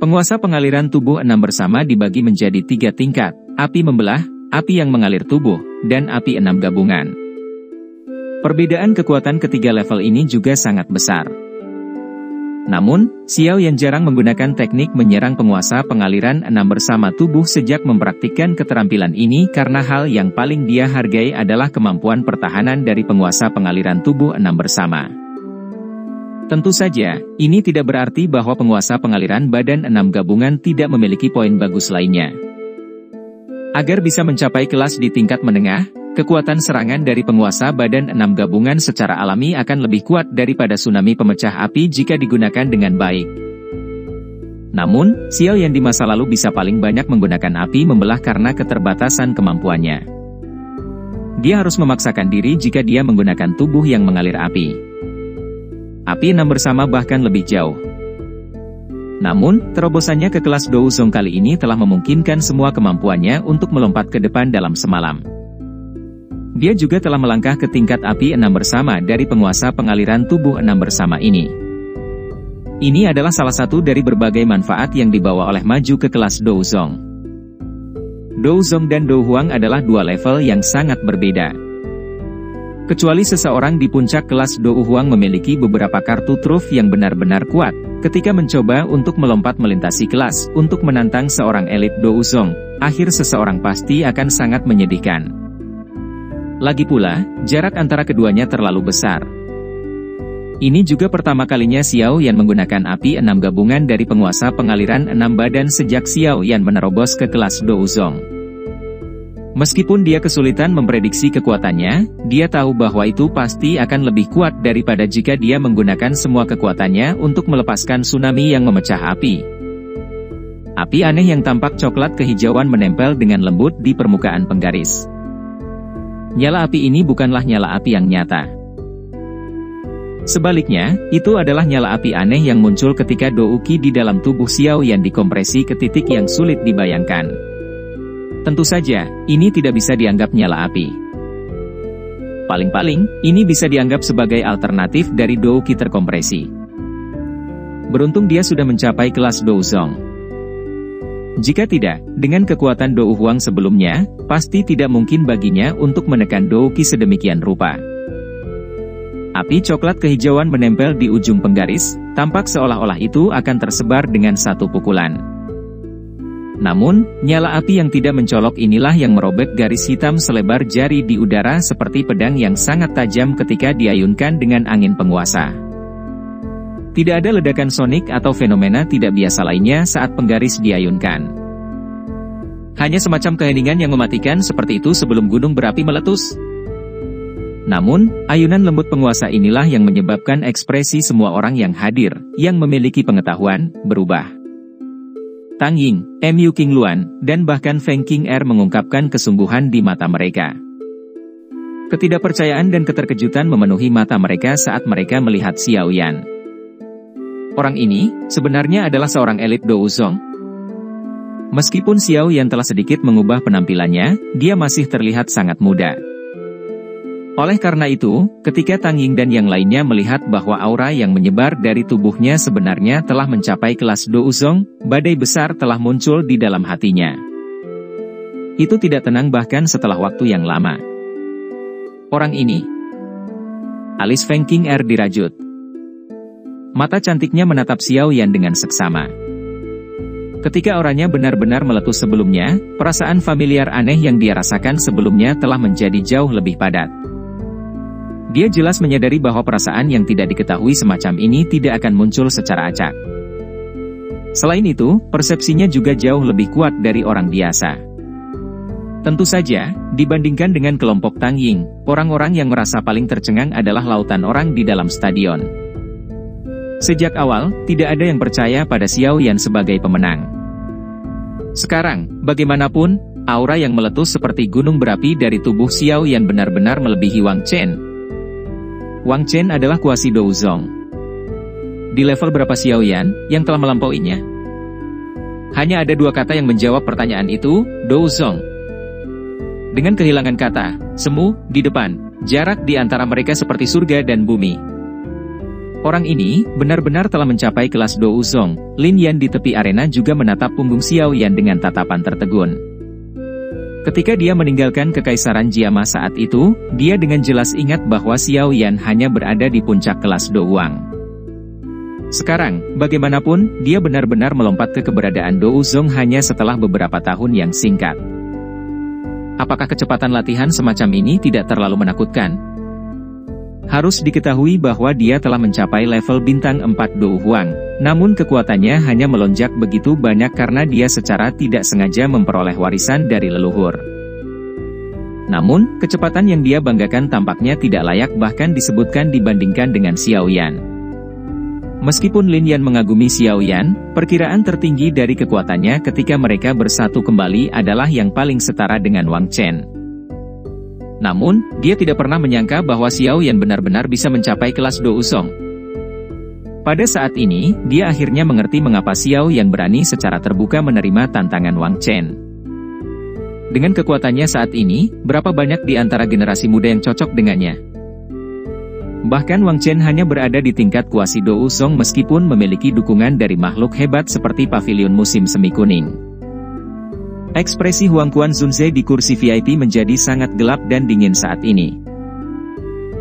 Penguasa pengaliran tubuh 6 bersama dibagi menjadi 3 tingkat, api membelah, api yang mengalir tubuh, dan api 6 gabungan. Perbedaan kekuatan ketiga level ini juga sangat besar. Namun, Xiao Yan jarang menggunakan teknik menyerang penguasa pengaliran 6 bersama tubuh sejak mempraktikkan keterampilan ini karena hal yang paling dia hargai adalah kemampuan pertahanan dari penguasa pengaliran tubuh 6 bersama. Tentu saja, ini tidak berarti bahwa penguasa pengaliran badan 6 gabungan tidak memiliki poin bagus lainnya. Agar bisa mencapai kelas di tingkat menengah, kekuatan serangan dari penguasa badan 6 gabungan secara alami akan lebih kuat daripada tsunami pemecah api jika digunakan dengan baik. Namun, Xiao Yan di masa lalu bisa paling banyak menggunakan api membelah karena keterbatasan kemampuannya. Dia harus memaksakan diri jika dia menggunakan tubuh yang mengalir api. Api 6 bersama bahkan lebih jauh. Namun, terobosannya ke kelas Douzong kali ini telah memungkinkan semua kemampuannya untuk melompat ke depan dalam semalam. Dia juga telah melangkah ke tingkat api 6 bersama dari penguasa pengaliran tubuh 6 bersama ini. Ini adalah salah satu dari berbagai manfaat yang dibawa oleh maju ke kelas Douzong. Douzong dan Douhuang adalah dua level yang sangat berbeda. Kecuali seseorang di puncak kelas Douhuang memiliki beberapa kartu truf yang benar-benar kuat, ketika mencoba untuk melompat melintasi kelas untuk menantang seorang elit Douzong, akhir seseorang pasti akan sangat menyedihkan. Lagi pula, jarak antara keduanya terlalu besar. Ini juga pertama kalinya Xiao Yan menggunakan api 6 gabungan dari penguasa pengaliran 6 badan sejak Xiao Yan menerobos ke kelas Douzong. Meskipun dia kesulitan memprediksi kekuatannya, dia tahu bahwa itu pasti akan lebih kuat daripada jika dia menggunakan semua kekuatannya untuk melepaskan tsunami yang memecah api. Api aneh yang tampak coklat kehijauan menempel dengan lembut di permukaan penggaris. Nyala api ini bukanlah nyala api yang nyata. Sebaliknya, itu adalah nyala api aneh yang muncul ketika Douki di dalam tubuh Xiao Yan dikompresi ke titik yang sulit dibayangkan. Tentu saja, ini tidak bisa dianggap nyala api. Paling-paling, ini bisa dianggap sebagai alternatif dari Douki terkompresi. Beruntung dia sudah mencapai kelas Douzong. Jika tidak, dengan kekuatan Douhuang sebelumnya, pasti tidak mungkin baginya untuk menekan Douki sedemikian rupa. Api coklat kehijauan menempel di ujung penggaris, tampak seolah-olah itu akan tersebar dengan satu pukulan. Namun, nyala api yang tidak mencolok inilah yang merobek garis hitam selebar jari di udara seperti pedang yang sangat tajam ketika diayunkan dengan angin penguasa. Tidak ada ledakan sonik atau fenomena tidak biasa lainnya saat penggaris diayunkan. Hanya semacam keheningan yang mematikan seperti itu sebelum gunung berapi meletus. Namun, ayunan lembut penguasa inilah yang menyebabkan ekspresi semua orang yang hadir, yang memiliki pengetahuan, berubah. Tang Ying, Mu Qingluan, dan bahkan Feng Qing'er mengungkapkan kesungguhan di mata mereka. Ketidakpercayaan dan keterkejutan memenuhi mata mereka saat mereka melihat Xiao Yan. Orang ini, sebenarnya adalah seorang elit Douzong. Meskipun Xiao Yan telah sedikit mengubah penampilannya, dia masih terlihat sangat muda. Oleh karena itu, ketika Tang Ying dan yang lainnya melihat bahwa aura yang menyebar dari tubuhnya sebenarnya telah mencapai kelas Douzong, badai besar telah muncul di dalam hatinya. Itu tidak tenang bahkan setelah waktu yang lama. Orang ini. Alis Feng Qing'er dirajut. Mata cantiknya menatap Xiao Yan dengan seksama. Ketika auranya benar-benar meletus sebelumnya, perasaan familiar aneh yang dia rasakan sebelumnya telah menjadi jauh lebih padat. Dia jelas menyadari bahwa perasaan yang tidak diketahui semacam ini tidak akan muncul secara acak. Selain itu, persepsinya juga jauh lebih kuat dari orang biasa. Tentu saja, dibandingkan dengan kelompok Tang Ying, orang-orang yang merasa paling tercengang adalah lautan orang di dalam stadion. Sejak awal, tidak ada yang percaya pada Xiao Yan sebagai pemenang. Sekarang, bagaimanapun, aura yang meletus seperti gunung berapi dari tubuh Xiao Yan benar-benar melebihi Wang Chen. Wang Chen adalah kuasi Douzong. Di level berapa Xiao Yan yang telah melampauinya? Hanya ada dua kata yang menjawab pertanyaan itu, Douzong. Dengan kehilangan kata, semu, di depan, jarak di antara mereka seperti surga dan bumi. Orang ini benar-benar telah mencapai kelas Douzong. Lin Yan di tepi arena juga menatap punggung Xiao Yan dengan tatapan tertegun. Ketika dia meninggalkan kekaisaran Jiama saat itu, dia dengan jelas ingat bahwa Xiao Yan hanya berada di puncak kelas Douang. Sekarang, bagaimanapun, dia benar-benar melompat ke keberadaan Douzong hanya setelah beberapa tahun yang singkat. Apakah kecepatan latihan semacam ini tidak terlalu menakutkan? Harus diketahui bahwa dia telah mencapai level bintang 4 Dou Huang, namun kekuatannya hanya melonjak begitu banyak karena dia secara tidak sengaja memperoleh warisan dari leluhur. Namun, kecepatan yang dia banggakan tampaknya tidak layak bahkan disebutkan dibandingkan dengan Xiao Yan. Meskipun Lin Yan mengagumi Xiao Yan, perkiraan tertinggi dari kekuatannya ketika mereka bersatu kembali adalah yang paling setara dengan Wang Chen. Namun, dia tidak pernah menyangka bahwa Xiao Yan benar-benar bisa mencapai kelas Douzong. Pada saat ini, dia akhirnya mengerti mengapa Xiao Yan berani secara terbuka menerima tantangan Wang Chen. Dengan kekuatannya saat ini, berapa banyak di antara generasi muda yang cocok dengannya? Bahkan Wang Chen hanya berada di tingkat kuasi Douzong meskipun memiliki dukungan dari makhluk hebat seperti pavilion musim semi kuning. Ekspresi Huang Quan Zunze di kursi VIP menjadi sangat gelap dan dingin saat ini.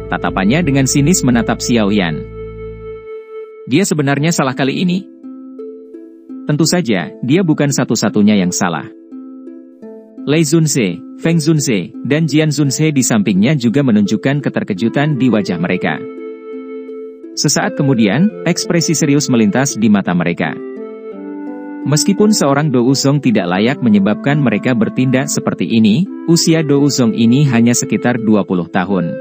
Tatapannya dengan sinis menatap Xiao Yan. Dia sebenarnya salah kali ini. Tentu saja, dia bukan satu-satunya yang salah. Lei Zunze, Feng Zunze, dan Jian Zunze di sampingnya juga menunjukkan keterkejutan di wajah mereka. Sesaat kemudian, ekspresi serius melintas di mata mereka. Meskipun seorang Douzong tidak layak menyebabkan mereka bertindak seperti ini, usia Douzong ini hanya sekitar 20 tahun.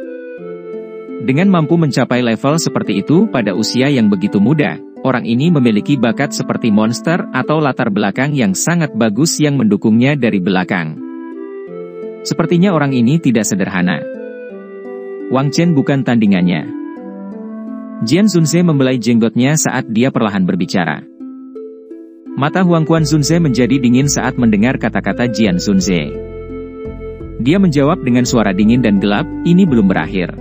Dengan mampu mencapai level seperti itu pada usia yang begitu muda, orang ini memiliki bakat seperti monster atau latar belakang yang sangat bagus yang mendukungnya dari belakang. Sepertinya orang ini tidak sederhana. Wang Chen bukan tandingannya. Jian Zunze membelai jenggotnya saat dia perlahan berbicara. Mata Huang Quan Zunze menjadi dingin saat mendengar kata-kata Jian Zunze. Dia menjawab dengan suara dingin dan gelap, ini belum berakhir.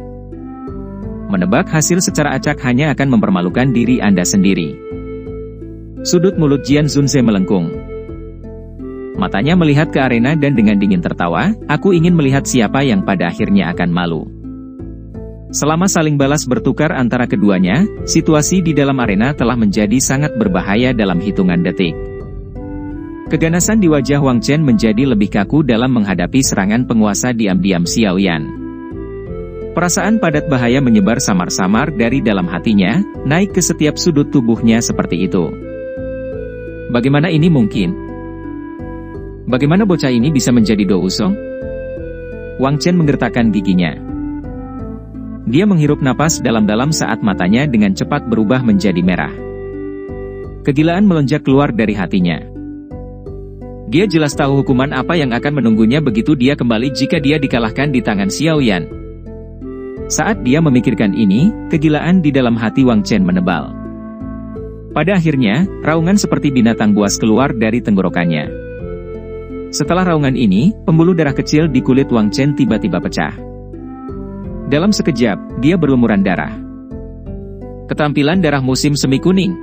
Menebak hasil secara acak hanya akan mempermalukan diri Anda sendiri. Sudut mulut Jian Zunze melengkung. Matanya melihat ke arena dan dengan dingin tertawa, aku ingin melihat siapa yang pada akhirnya akan malu. Selama saling balas bertukar antara keduanya, situasi di dalam arena telah menjadi sangat berbahaya dalam hitungan detik. Keganasan di wajah Wang Chen menjadi lebih kaku dalam menghadapi serangan penguasa diam-diam Xiao Yan. Perasaan padat bahaya menyebar samar-samar dari dalam hatinya, naik ke setiap sudut tubuhnya seperti itu. Bagaimana ini mungkin? Bagaimana bocah ini bisa menjadi Douzong? Wang Chen menggertakkan giginya. Dia menghirup napas dalam-dalam saat matanya dengan cepat berubah menjadi merah. Kegilaan melonjak keluar dari hatinya. Dia jelas tahu hukuman apa yang akan menunggunya begitu dia kembali jika dia dikalahkan di tangan Xiao Yan. Saat dia memikirkan ini, kegilaan di dalam hati Wang Chen menebal. Pada akhirnya, raungan seperti binatang buas keluar dari tenggorokannya. Setelah raungan ini, pembuluh darah kecil di kulit Wang Chen tiba-tiba pecah. Dalam sekejap, dia berlumuran darah. Ketampilan darah musim semi kuning.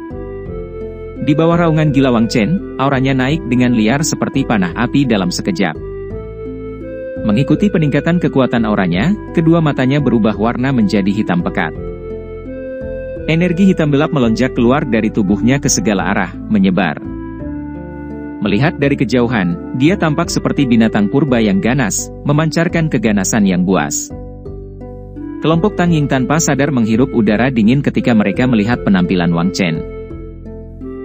Di bawah raungan gila Wang Chen, auranya naik dengan liar seperti panah api dalam sekejap. Mengikuti peningkatan kekuatan auranya, kedua matanya berubah warna menjadi hitam pekat. Energi hitam gelap melonjak keluar dari tubuhnya ke segala arah, menyebar. Melihat dari kejauhan, dia tampak seperti binatang purba yang ganas, memancarkan keganasan yang buas. Kelompok Tang Ying tanpa sadar menghirup udara dingin ketika mereka melihat penampilan Wang Chen.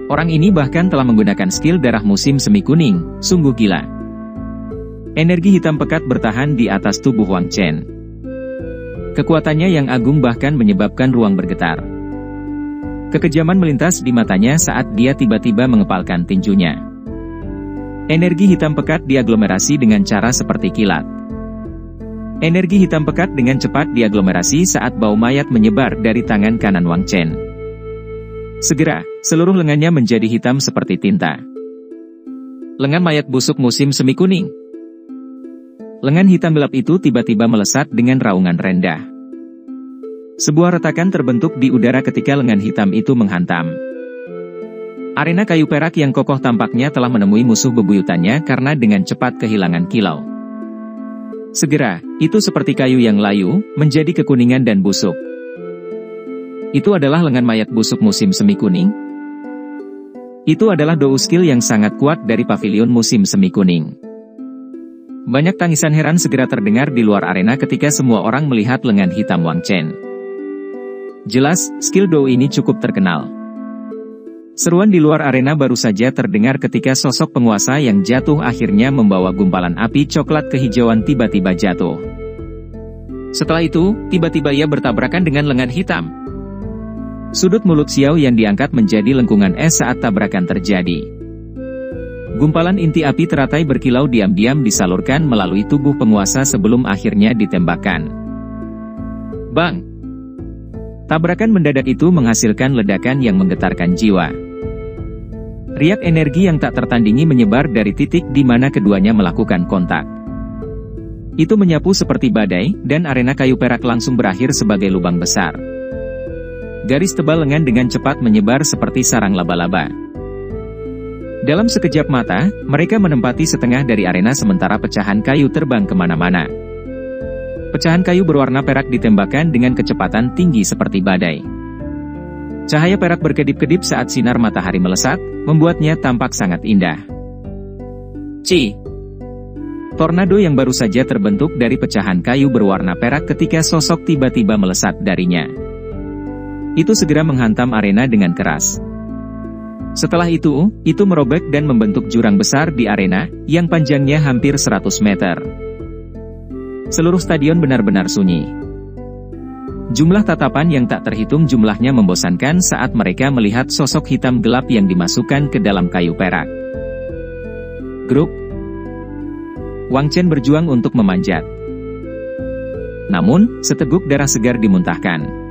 Orang ini bahkan telah menggunakan skill darah musim semi kuning, sungguh gila. Energi hitam pekat bertahan di atas tubuh Wang Chen. Kekuatannya yang agung bahkan menyebabkan ruang bergetar. Kekejaman melintas di matanya saat dia tiba-tiba mengepalkan tinjunya. Energi hitam pekat diaglomerasi dengan cara seperti kilat. Energi hitam pekat dengan cepat diaglomerasi saat bau mayat menyebar dari tangan kanan Wang Chen. Segera, seluruh lengannya menjadi hitam seperti tinta. Lengan mayat busuk musim semi kuning. Lengan hitam gelap itu tiba-tiba melesat dengan raungan rendah. Sebuah retakan terbentuk di udara ketika lengan hitam itu menghantam. Arena kayu perak yang kokoh tampaknya telah menemui musuh bebuyutannya karena dengan cepat kehilangan kilau. Segera, itu seperti kayu yang layu, menjadi kekuningan dan busuk. Itu adalah lengan mayat busuk musim semi kuning. Itu adalah dou skill yang sangat kuat dari pavilion musim semi kuning. Banyak tangisan heran segera terdengar di luar arena ketika semua orang melihat lengan hitam Wang Chen. Jelas, skill dou ini cukup terkenal. Seruan di luar arena baru saja terdengar ketika sosok penguasa yang jatuh akhirnya membawa gumpalan api coklat kehijauan tiba-tiba jatuh. Setelah itu, tiba-tiba ia bertabrakan dengan lengan hitam. Sudut mulut Xiao yang diangkat menjadi lengkungan es saat tabrakan terjadi. Gumpalan inti api teratai berkilau diam-diam disalurkan melalui tubuh penguasa sebelum akhirnya ditembakkan. Bang! Tabrakan mendadak itu menghasilkan ledakan yang menggetarkan jiwa. Riak energi yang tak tertandingi menyebar dari titik di mana keduanya melakukan kontak. Itu menyapu seperti badai, dan arena kayu perak langsung berakhir sebagai lubang besar. Garis tebal lengan dengan cepat menyebar seperti sarang laba-laba. Dalam sekejap mata, mereka menempati setengah dari arena sementara pecahan kayu terbang kemana-mana. Pecahan kayu berwarna perak ditembakkan dengan kecepatan tinggi seperti badai. Cahaya perak berkedip-kedip saat sinar matahari melesat, membuatnya tampak sangat indah. Tornado yang baru saja terbentuk dari pecahan kayu berwarna perak ketika sosok tiba-tiba melesat darinya. Itu segera menghantam arena dengan keras. Setelah itu merobek dan membentuk jurang besar di arena, yang panjangnya hampir 100 meter. Seluruh stadion benar-benar sunyi. Jumlah tatapan yang tak terhitung jumlahnya membosankan saat mereka melihat sosok hitam gelap yang dimasukkan ke dalam kayu perak. Grup. Wang Chen berjuang untuk memanjat. Namun, seteguk darah segar dimuntahkan.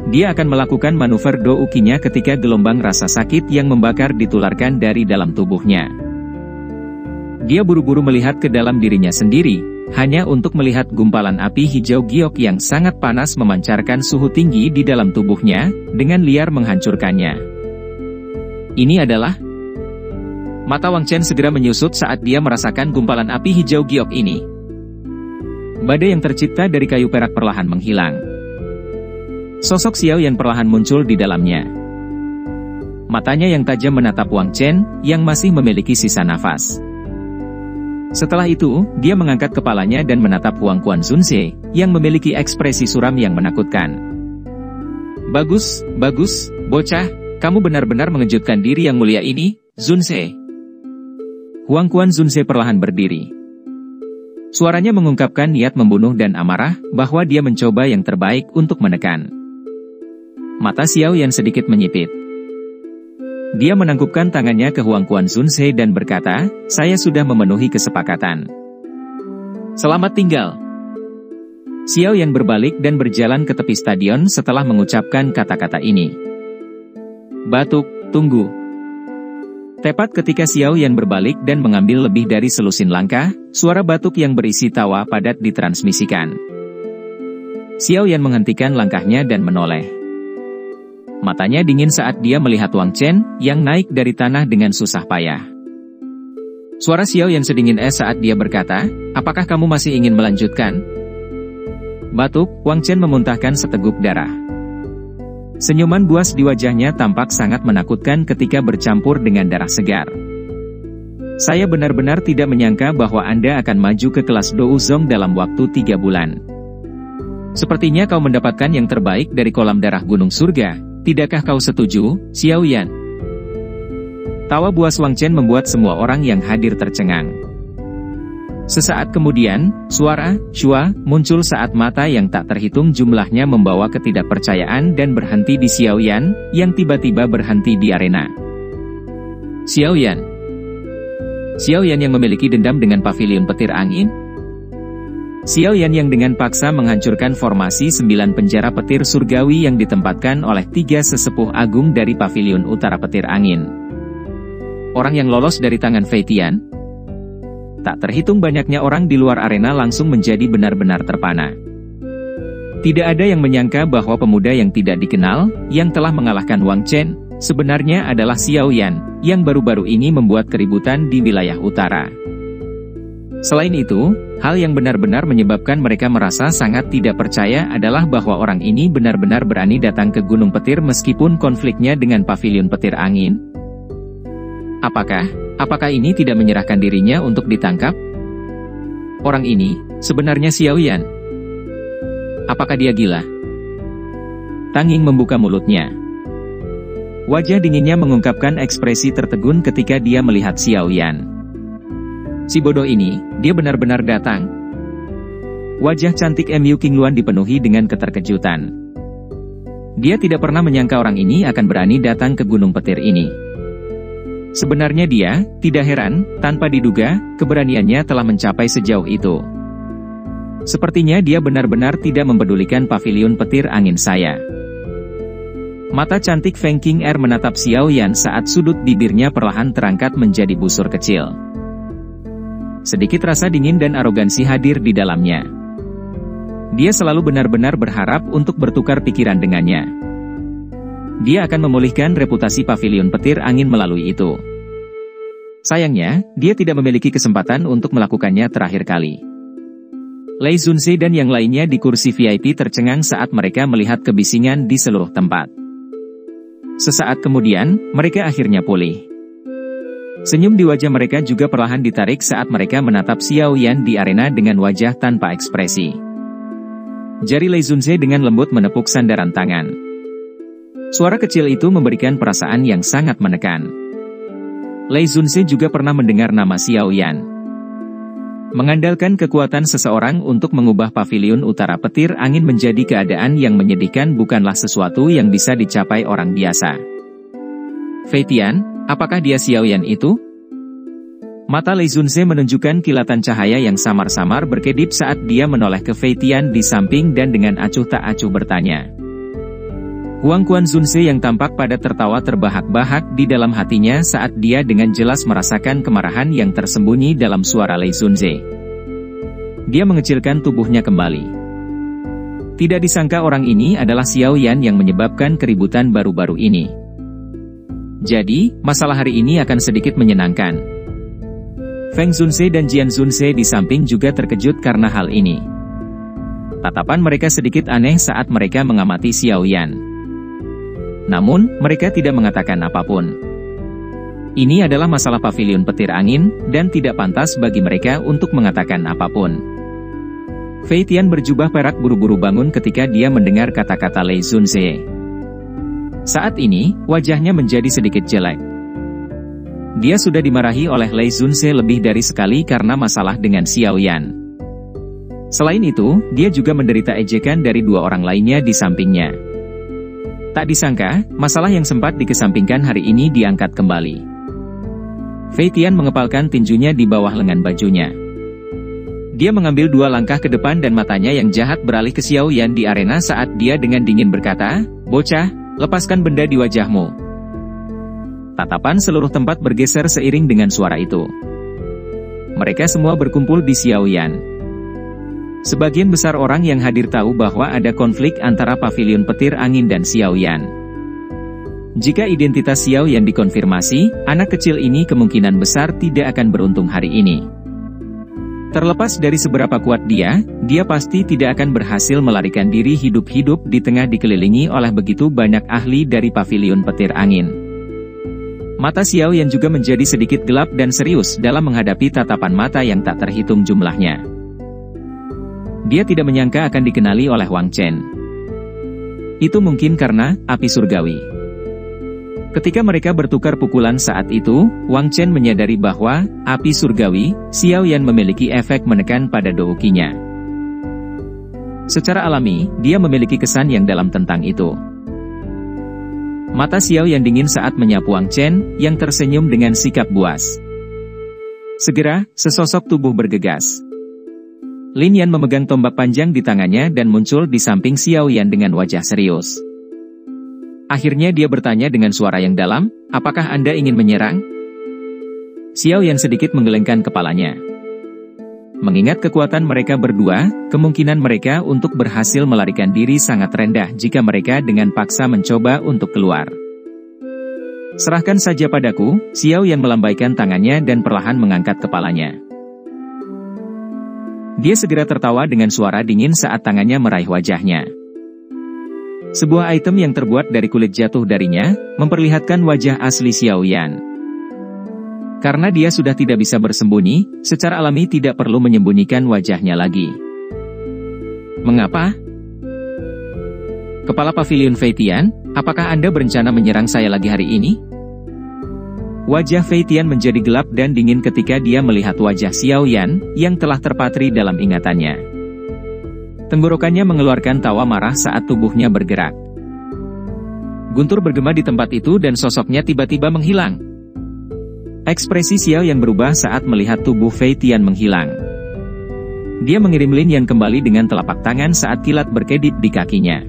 Dia akan melakukan manuver dou ukinya ketika gelombang rasa sakit yang membakar ditularkan dari dalam tubuhnya. Dia buru-buru melihat ke dalam dirinya sendiri, hanya untuk melihat gumpalan api hijau giok yang sangat panas memancarkan suhu tinggi di dalam tubuhnya, dengan liar menghancurkannya. Ini adalah... Mata Wang Chen segera menyusut saat dia merasakan gumpalan api hijau giok ini. Badai yang tercipta dari kayu perak perlahan menghilang. Sosok Xiao Yan perlahan muncul di dalamnya. Matanya yang tajam menatap Wang Chen, yang masih memiliki sisa nafas. Setelah itu, dia mengangkat kepalanya dan menatap Huang Quan Zunze, yang memiliki ekspresi suram yang menakutkan. Bagus, bocah, kamu benar-benar mengejutkan diri yang mulia ini, Zunze. Huang Quan Zunze perlahan berdiri. Suaranya mengungkapkan niat membunuh dan amarah, bahwa dia mencoba yang terbaik untuk menekan. Mata Xiao Yan sedikit menyipit. Dia menangkupkan tangannya ke Huang Quan Zunze dan berkata, saya sudah memenuhi kesepakatan. Selamat tinggal. Xiao Yan berbalik dan berjalan ke tepi stadion setelah mengucapkan kata-kata ini. Batuk, tunggu. Tepat ketika Xiao Yan berbalik dan mengambil lebih dari selusin langkah, suara batuk yang berisi tawa padat ditransmisikan. Xiao Yan menghentikan langkahnya dan menoleh. Matanya dingin saat dia melihat Wang Chen, yang naik dari tanah dengan susah payah. Suara Xiao Yan sedingin es saat dia berkata, apakah kamu masih ingin melanjutkan? Batuk, Wang Chen memuntahkan seteguk darah. Senyuman buas di wajahnya tampak sangat menakutkan ketika bercampur dengan darah segar. Saya benar-benar tidak menyangka bahwa Anda akan maju ke kelas Dou Zong dalam waktu 3 bulan. Sepertinya kau mendapatkan yang terbaik dari kolam darah Gunung Surga. Tidakkah kau setuju, Xiao Yan? Tawa buas Wang Chen membuat semua orang yang hadir tercengang. Sesaat kemudian, suara "Shua" muncul saat mata yang tak terhitung jumlahnya membawa ketidakpercayaan dan berhenti di Xiao Yan, yang tiba-tiba berhenti di arena. Xiao Yan. Xiao Yan yang memiliki dendam dengan pavilion petir angin? Xiao Yan yang dengan paksa menghancurkan formasi 9 penjara petir surgawi yang ditempatkan oleh 3 sesepuh agung dari pavilion utara petir angin. Orang yang lolos dari tangan Fei Tian. Tak terhitung banyaknya orang di luar arena langsung menjadi benar-benar terpana. Tidak ada yang menyangka bahwa pemuda yang tidak dikenal, yang telah mengalahkan Wang Chen, sebenarnya adalah Xiao Yan, yang baru-baru ini membuat keributan di wilayah utara. Selain itu, hal yang benar-benar menyebabkan mereka merasa sangat tidak percaya adalah bahwa orang ini benar-benar berani datang ke Gunung Petir meskipun konfliknya dengan Paviliun Petir Angin. Apakah ini tidak menyerahkan dirinya untuk ditangkap? Orang ini, sebenarnya Xiao Yan. Apakah dia gila? Tang Ying membuka mulutnya. Wajah dinginnya mengungkapkan ekspresi tertegun ketika dia melihat Xiao Yan. Si bodoh ini, dia benar-benar datang. Wajah cantik Mu Qingluan dipenuhi dengan keterkejutan. Dia tidak pernah menyangka orang ini akan berani datang ke Gunung Petir ini. Sebenarnya dia, tidak heran, tanpa diduga, keberaniannya telah mencapai sejauh itu. Sepertinya dia benar-benar tidak mempedulikan Paviliun Petir Angin saya. Mata cantik Feng Qing'er menatap Xiao Yan saat sudut bibirnya perlahan terangkat menjadi busur kecil. Sedikit rasa dingin dan arogansi hadir di dalamnya. Dia selalu benar-benar berharap untuk bertukar pikiran dengannya. Dia akan memulihkan reputasi Paviliun Petir Angin melalui itu. Sayangnya, dia tidak memiliki kesempatan untuk melakukannya terakhir kali. Lei Zunze dan yang lainnya di kursi VIP tercengang saat mereka melihat kebisingan di seluruh tempat. Sesaat kemudian, mereka akhirnya pulih. Senyum di wajah mereka juga perlahan ditarik saat mereka menatap Xiao Yan di arena dengan wajah tanpa ekspresi. Jari Lei Zunze dengan lembut menepuk sandaran tangan. Suara kecil itu memberikan perasaan yang sangat menekan. Lei Zunze juga pernah mendengar nama Xiao Yan. Mengandalkan kekuatan seseorang untuk mengubah Paviliun Utara Petir Angin menjadi keadaan yang menyedihkan bukanlah sesuatu yang bisa dicapai orang biasa. Fei Tian, apakah dia Xiao Yan itu? Mata Lei Zunze menunjukkan kilatan cahaya yang samar-samar berkedip saat dia menoleh ke Fei Tian di samping dan dengan acuh tak acuh bertanya. Huang Quan Zunze yang tampak pada tertawa terbahak-bahak di dalam hatinya saat dia dengan jelas merasakan kemarahan yang tersembunyi dalam suara Lei Zunze. Dia mengecilkan tubuhnya kembali. Tidak disangka orang ini adalah Xiao Yan yang menyebabkan keributan baru-baru ini. Jadi, masalah hari ini akan sedikit menyenangkan. Feng Zunze dan Jian Zunze di samping juga terkejut karena hal ini. Tatapan mereka sedikit aneh saat mereka mengamati Xiao Yan. Namun, mereka tidak mengatakan apapun. Ini adalah masalah Paviliun Petir Angin, dan tidak pantas bagi mereka untuk mengatakan apapun. Fei Tian berjubah perak buru-buru bangun ketika dia mendengar kata-kata Lei Zunze. Saat ini, wajahnya menjadi sedikit jelek. Dia sudah dimarahi oleh Lei Zunze lebih dari sekali karena masalah dengan Xiao Yan. Selain itu, dia juga menderita ejekan dari dua orang lainnya di sampingnya. Tak disangka, masalah yang sempat dikesampingkan hari ini diangkat kembali. Fei Tian mengepalkan tinjunya di bawah lengan bajunya. Dia mengambil dua langkah ke depan dan matanya yang jahat beralih ke Xiao Yan di arena saat dia dengan dingin berkata, "Bocah, lepaskan benda di wajahmu." Tatapan seluruh tempat bergeser seiring dengan suara itu. Mereka semua berkumpul di Xiao Yan. Sebagian besar orang yang hadir tahu bahwa ada konflik antara Paviliun Petir Angin dan Xiao Yan. Jika identitas Xiao Yan dikonfirmasi, anak kecil ini kemungkinan besar tidak akan beruntung hari ini. Terlepas dari seberapa kuat dia pasti tidak akan berhasil melarikan diri hidup-hidup di tengah dikelilingi oleh begitu banyak ahli dari Paviliun Petir Angin. Mata Xiao Yan juga menjadi sedikit gelap dan serius dalam menghadapi tatapan mata yang tak terhitung jumlahnya. Dia tidak menyangka akan dikenali oleh Wang Chen. Itu mungkin karena api surgawi. Ketika mereka bertukar pukulan saat itu, Wang Chen menyadari bahwa api surgawi, Xiao Yan memiliki efek menekan pada douqinya. Secara alami, dia memiliki kesan yang dalam tentang itu. Mata Xiao Yan dingin saat menyapu Wang Chen, yang tersenyum dengan sikap buas. Segera, sesosok tubuh bergegas. Lin Yan memegang tombak panjang di tangannya dan muncul di samping Xiao Yan dengan wajah serius. Akhirnya dia bertanya dengan suara yang dalam, "Apakah Anda ingin menyerang?" Xiao Yan sedikit menggelengkan kepalanya. Mengingat kekuatan mereka berdua, kemungkinan mereka untuk berhasil melarikan diri sangat rendah jika mereka dengan paksa mencoba untuk keluar. Serahkan saja padaku, Xiao Yan melambaikan tangannya dan perlahan mengangkat kepalanya. Dia segera tertawa dengan suara dingin saat tangannya meraih wajahnya. Sebuah item yang terbuat dari kulit jatuh darinya, memperlihatkan wajah asli Xiao Yan. Karena dia sudah tidak bisa bersembunyi, secara alami tidak perlu menyembunyikan wajahnya lagi. Mengapa? Kepala Pavilion Fei Tian, apakah Anda berencana menyerang saya lagi hari ini? Wajah Fei Tian menjadi gelap dan dingin ketika dia melihat wajah Xiao Yan, yang telah terpatri dalam ingatannya. Tenggorokannya mengeluarkan tawa marah saat tubuhnya bergerak. Guntur bergema di tempat itu dan sosoknya tiba-tiba menghilang. Ekspresi Xiao Yan berubah saat melihat tubuh Fei Tian menghilang. Dia mengirim Lin Yan kembali dengan telapak tangan saat kilat berkedip di kakinya.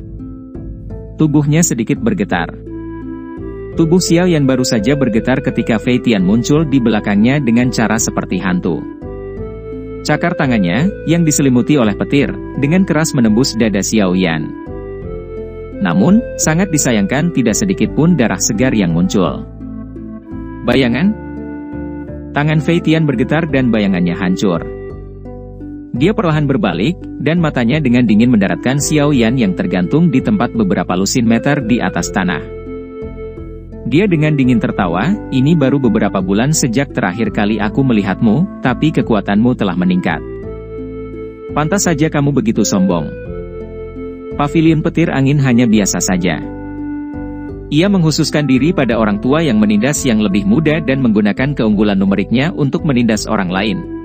Tubuhnya sedikit bergetar. Tubuh Xiao Yan baru saja bergetar ketika Fei Tian muncul di belakangnya dengan cara seperti hantu. Cakar tangannya, yang diselimuti oleh petir, dengan keras menembus dada Xiao Yan. Namun, sangat disayangkan tidak sedikit pun darah segar yang muncul. Bayangan? Tangan Fei Tian bergetar dan bayangannya hancur. Dia perlahan berbalik, dan matanya dengan dingin mendaratkan Xiao Yan yang tergantung di tempat beberapa lusin meter di atas tanah. Dia dengan dingin tertawa, ini baru beberapa bulan sejak terakhir kali aku melihatmu, tapi kekuatanmu telah meningkat. Pantas saja kamu begitu sombong. Pavilion petir angin hanya biasa saja. Ia menghususkan diri pada orang tua yang menindas yang lebih muda dan menggunakan keunggulan numeriknya untuk menindas orang lain.